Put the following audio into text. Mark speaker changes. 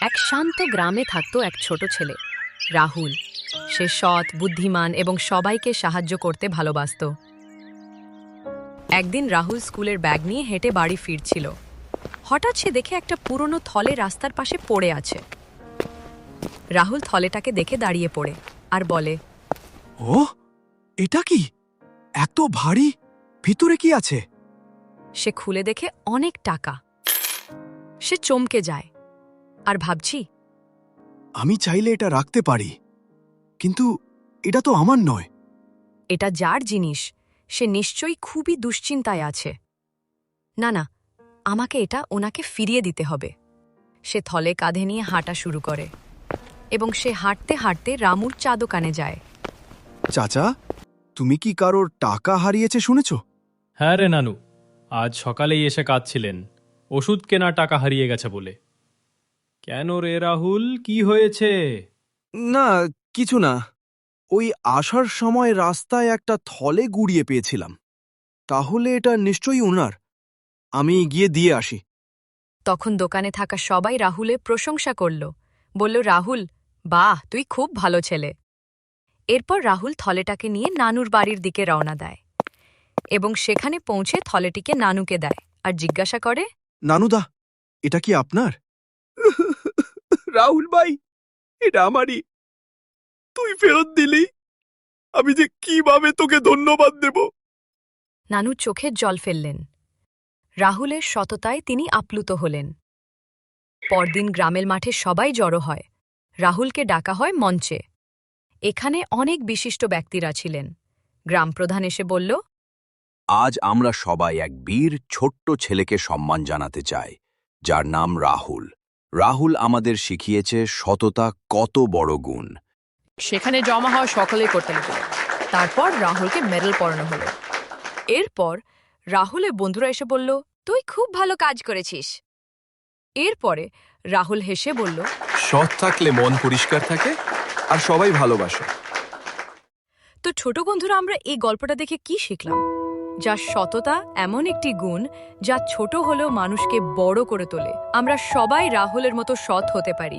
Speaker 1: এক শান্ত গ্রামে থাকত এক ছোট ছেলে রাহুল। সে সৎ, বুদ্ধিমান এবং সবাইকে সাহায্য করতে ভালোবাসত। একদিন রাহুল স্কুলের ব্যাগ নিয়ে হেঁটে বাড়ি ফিরছিল। হঠাৎ সে দেখে একটা পুরনো থলে রাস্তার পাশে পড়ে আছে। রাহুল থলেটাকে দেখে দাঁড়িয়ে পড়ে আর বলে,
Speaker 2: ও, এটা কি এত ভারী? ভিতরে কি আছে?
Speaker 1: সে খুলে দেখে অনেক টাকা। সে চমকে যায় আর ভাবছি,
Speaker 2: আমি চাইলে এটা রাখতে পারি, কিন্তু এটা তো আমার নয়।
Speaker 1: এটা যার জিনিস, সে নিশ্চয়ই খুবই দুশ্চিন্তায় আছে। না না, আমাকে এটা ওনাকে ফিরিয়ে দিতে হবে। সে থলে কাঁধে নিয়ে হাঁটা শুরু করে এবং সে হাঁটতে হাঁটতে রামুর চা দোকানে যায়।
Speaker 2: চাচা, তুমি কি কারোর টাকা হারিয়েছে শুনেছ?
Speaker 3: হ্যাঁ রে নানু, আজ সকালেই এসে কাঁদছিলেন ওষুধ কেনার টাকা হারিয়ে গেছে বলে। কেন রে রাহুল, কি হয়েছে?
Speaker 2: না, কিছু না। ওই আসার সময় রাস্তায় একটা থলে গুড়িয়ে পেয়েছিলাম। তাহলে এটা নিশ্চয়ই ওনার। আমি গিয়ে দিয়ে আসি।
Speaker 1: তখন দোকানে থাকা সবাই রাহুলের প্রশংসা করল, বলল, রাহুল, বাহ, তুই খুব ভালো ছেলে। এরপর রাহুল থলেটাকে নিয়ে নানুর বাড়ির দিকে রওনা দেয় এবং সেখানে পৌঁছে থলেটিকে নানুকে দেয় আর জিজ্ঞাসা করে,
Speaker 2: নানুদা, এটা কি আপনার? রাহুল ভাই, এটা আমারই। তুই ফেরত দিলি। আমি যে কিভাবে তোকে ধন্যবাদ দেব।
Speaker 1: নানু চোখের জল ফেললেন। রাহুলের সততায় তিনি আপ্লুত হলেন। পরদিন গ্রামের মাঠে সবাই জড়ো হয়। রাহুলকে ডাকা হয় মঞ্চে। এখানে অনেক বিশিষ্ট ব্যক্তিরা ছিলেন। গ্রামপ্রধান এসে বলল,
Speaker 4: আজ আমরা সবাই এক বীর ছোট্ট ছেলেকে সম্মান জানাতে চাই, যার নাম রাহুল। রাহুল আমাদের শিখিয়েছে সততা কত বড় গুণ।
Speaker 1: সেখানে জমা হওয়া সকলে করতে লাগলো। তারপর রাহুলকে মেডেল পরানো হলো। এরপর রাহুলের বন্ধুরা এসে বলল, তুই খুব ভালো কাজ করেছিস। এরপরে রাহুল হেসে বলল,
Speaker 5: সৎ থাকলে মন পরিষ্কার থাকে আর সবাই ভালোবাসে।
Speaker 1: তো ছোট বন্ধুরা, আমরা এই গল্পটা দেখে কি শিখলাম? যার সততা এমন একটি গুণ যা ছোট হলেও মানুষকে বড় করে তোলে। আমরা সবাই রাহুলের মতো সৎ হতে পারি।